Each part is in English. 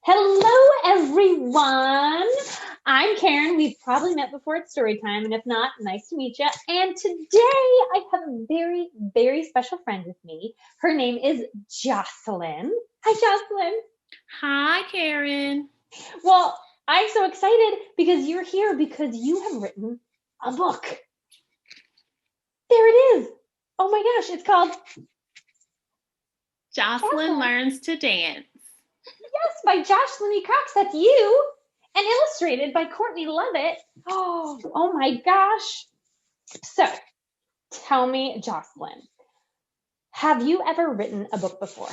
Hello, everyone. I'm Karen. We've probably met before at story time, and if not, nice to meet you. And today I have a very, very special friend with me. Her name is Jocelyn. Hi, Jocelyn. Hi, Karen. Well, I'm so excited because you're here because you have written a book. There it is. Oh my gosh, it's called Jocelyn Jocelyn. learns to dance. Yes, by Jocelyn E. Cox. That's you. And illustrated by Courtney Lovett. Oh my gosh. So, tell me, Jocelyn, have you ever written a book before?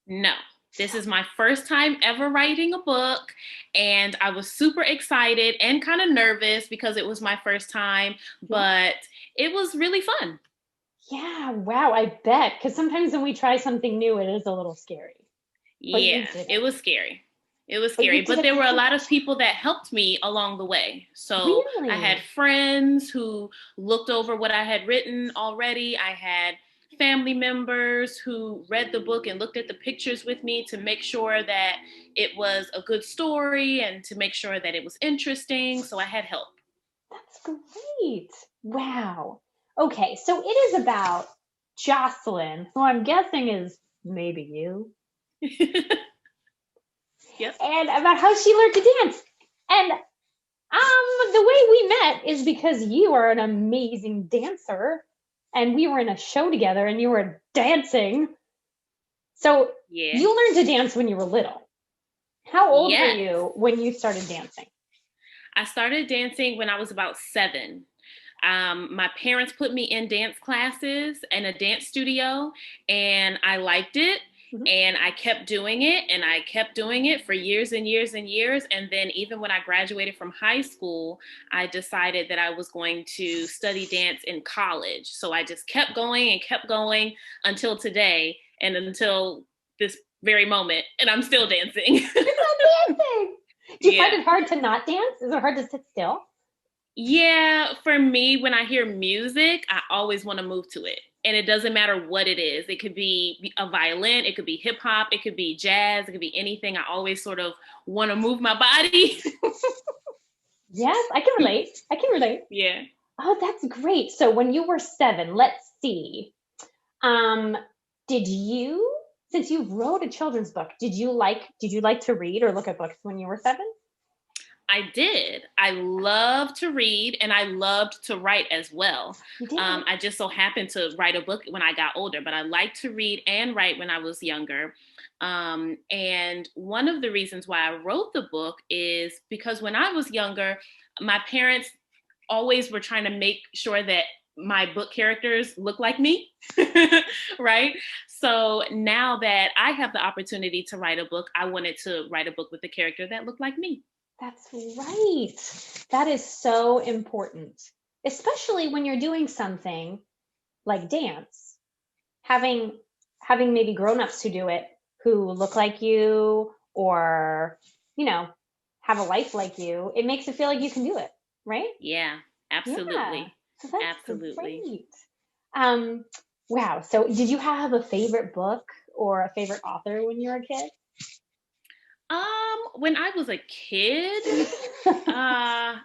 No, this is my first time ever writing a book, and I was super excited and kind of nervous because it was my first time, Yeah. but it was really fun. Yeah, wow, I bet. Because sometimes when we try something new, it is a little scary. But you Yeah, did it it. was scary. It was But scary, you did but it there were a lot of perfect. people that helped me along the way. So I had Really? friends who looked over what I had written already. I had family members who read the book and looked at the pictures with me to make sure that it was a good story and to make sure that it was interesting. So I had help. That's great. Wow. Okay, so it is about Jocelyn, who I'm guessing is maybe you, Yep. and about how she learned to dance. And the way we met is because you are an amazing dancer and we were in a show together and you were dancing. So Yeah. you learned to dance when you were little. How old were Yes. you when you started dancing? I started dancing when I was about 7. My parents put me in dance classes in a dance studio, and I liked it. Mhm. And I kept doing it, and I kept doing it for years and years and years. And then, even when I graduated from high school, I decided that I was going to study dance in college. So I just kept going and kept going until today and until this very moment. And I'm still dancing. You're still dancing. Do you find Yeah. it hard to not dance? Is it hard to sit still? Yeah, for me, when I hear music, I always want to move to it. And it doesn't matter what it is. It could be a violin, it could be hip hop, it could be jazz, it could be anything. I always sort of want to move my body. Yes, I can relate. I can relate. Yeah. Oh, that's great. So when you were 7, let's see. Um, did you, since you wrote a children's book, did you like to read or look at books when you were 7? I did. I loved to read and I loved to write as well. You did. I just so happened to write a book when I got older, but I liked to read and write when I was younger. And one of the reasons why I wrote the book is because when I was younger, my parents always were trying to make sure that my book characters look like me, right? So now that I have the opportunity to write a book, I wanted to write a book with a character that looked like me. That's right. That is so important, especially when you're doing something like dance. Having having maybe grown-ups who do it who look like you or, you know, have a life like you, it makes it feel like you can do it, right? Yeah, Yeah. absolutely. So that's Absolutely. great. Um, wow. So did you have a favorite book or a favorite author when you were a kid? When I was a kid, I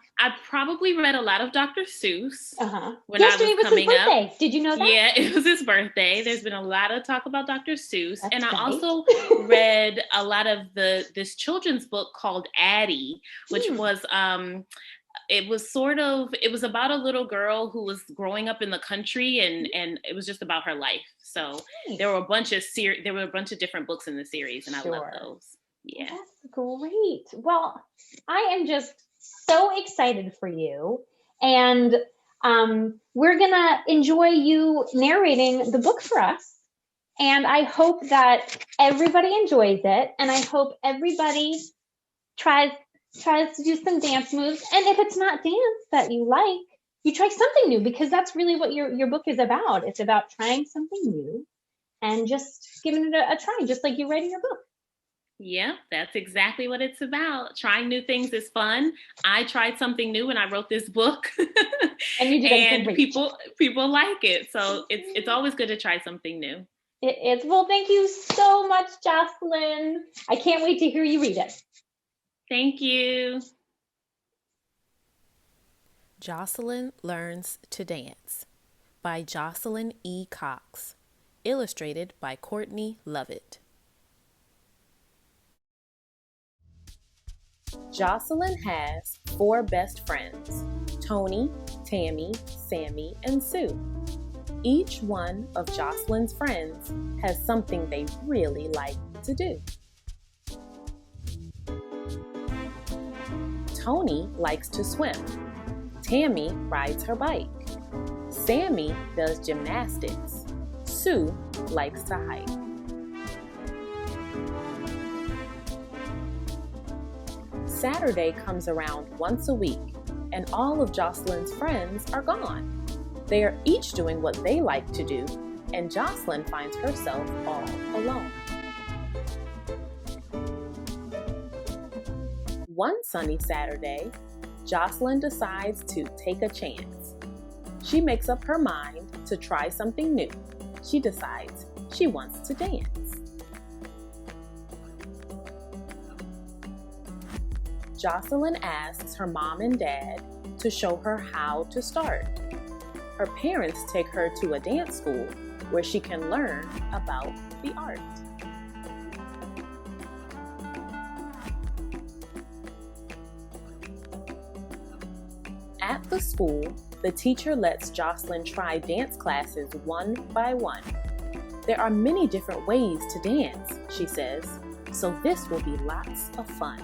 probably read a lot of Dr. Seuss Uh-huh. when I was Yesterday was his coming up. birthday. Did you know that? Yeah, it was his birthday. There's been a lot of talk about Dr. Seuss, That's and I right. also read a lot of this children's book called Addie, which Hmm, was it was about a little girl who was growing up in the country, and it was just about her life. So nice. there were a bunch of different books in the series, and I love Sure. those. Well, Yeah. that's great. Well, I am just so excited for you. And we're going to enjoy you narrating the book for us. And I hope that everybody enjoys it. And I hope everybody tries tries to do some dance moves. And if it's not dance that you like, you try something new because that's really what your book is about. It's about trying something new and just giving it a try, just like you write in your book. Yeah, that's exactly what it's about. Trying new things is fun. I tried something new when I wrote this book, And you did a and great job. people like it. So it's always good to try something new. It is. Well, thank you so much, Jocelyn. I can't wait to hear you read it. Thank you. Jocelyn Learns to Dance by Jocelyn E. Cox. Illustrated by Courtney Lovett. Jocelyn has 4 best friends: Tony, Tammy, Sammy, and Sue. Each one of Jocelyn's friends has something they really like to do. Tony likes to swim. Tammy rides her bike. Sammy does gymnastics. Sue likes to hike. Saturday comes around once a week, and all of Jocelyn's friends are gone. They are each doing what they like to do, and Jocelyn finds herself all alone. One sunny Saturday, Jocelyn decides to take a chance. She makes up her mind to try something new. She decides she wants to dance. Jocelyn asks her mom and dad to show her how to start. Her parents take her to a dance school where she can learn about the art. At the school, the teacher lets Jocelyn try dance classes one by one. There are many different ways to dance, she says, so this will be lots of fun.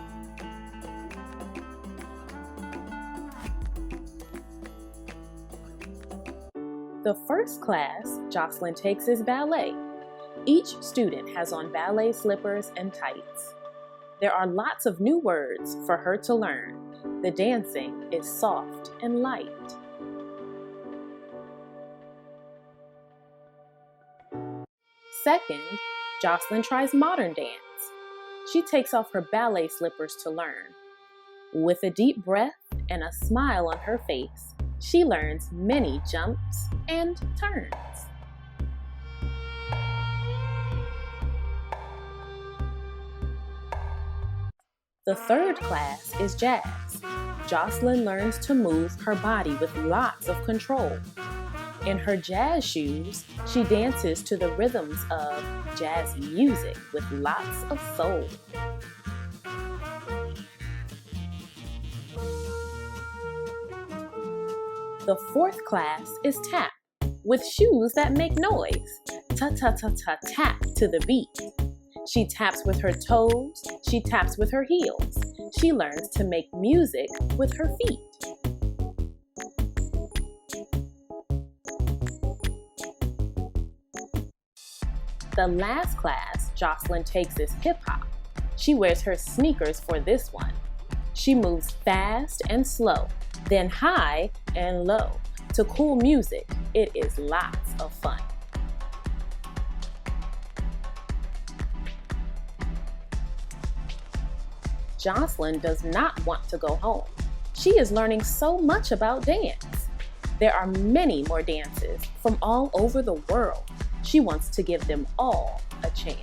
The first class Jocelyn takes is ballet. Each student has on ballet slippers and tights. There are lots of new words for her to learn. The dancing is soft and light. Second, Jocelyn tries modern dance. She takes off her ballet slippers to learn. With a deep breath and a smile on her face, she learns many jumps and turns. The third class is jazz. Jocelyn learns to move her body with lots of control. In her jazz shoes, she dances to the rhythms of jazzy music with lots of soul. The fourth class is tap, with shoes that make noise. Ta-ta-ta-ta-tap to the beat. She taps with her toes, she taps with her heels. She learns to make music with her feet. The last class Jocelyn takes is hip-hop. She wears her sneakers for this one. She moves fast and slow, then high and low. To cool music, it is lots of fun. Jocelyn does not want to go home. She is learning so much about dance. There are many more dances from all over the world. She wants to give them all a chance.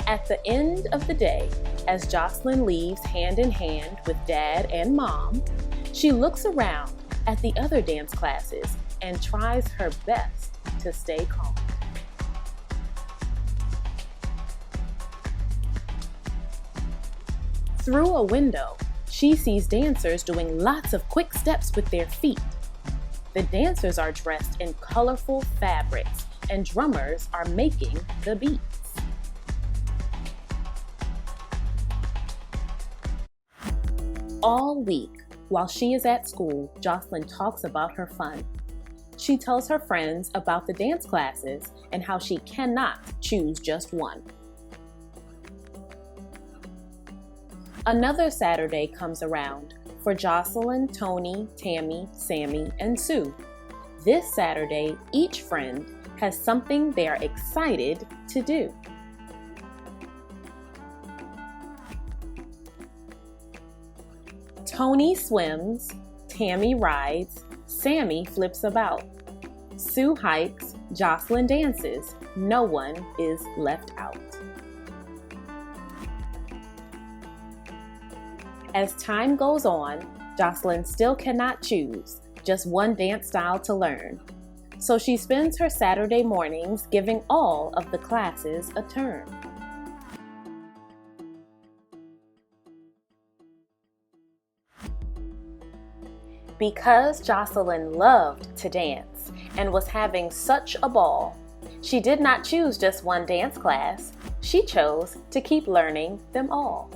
At the end of the day, as Jocelyn leaves hand in hand with Dad and Mom, she looks around at the other dance classes and tries her best to stay calm. Through a window, she sees dancers doing lots of quick steps with their feet. The dancers are dressed in colorful fabrics, and drummers are making the beats. All week, while she is at school, Jocelyn talks about her fun. She tells her friends about the dance classes and how she cannot choose just one. Another Saturday comes around for Jocelyn, Tony, Tammy, Sammy, and Sue. This Saturday, each friend has something they are excited to do. Tony swims, Tammy rides, Sammy flips about. Sue hikes, Jocelyn dances. No one is left out. As time goes on, Jocelyn still cannot choose just one dance style to learn. So she spends her Saturday mornings giving all of the classes a turn. Because Jocelyn loved to dance and was having such a ball, she did not choose just one dance class. She chose to keep learning them all.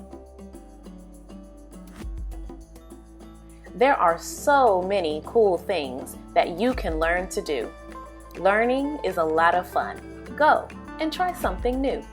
There are so many cool things that you can learn to do. Learning is a lot of fun. Go and try something new.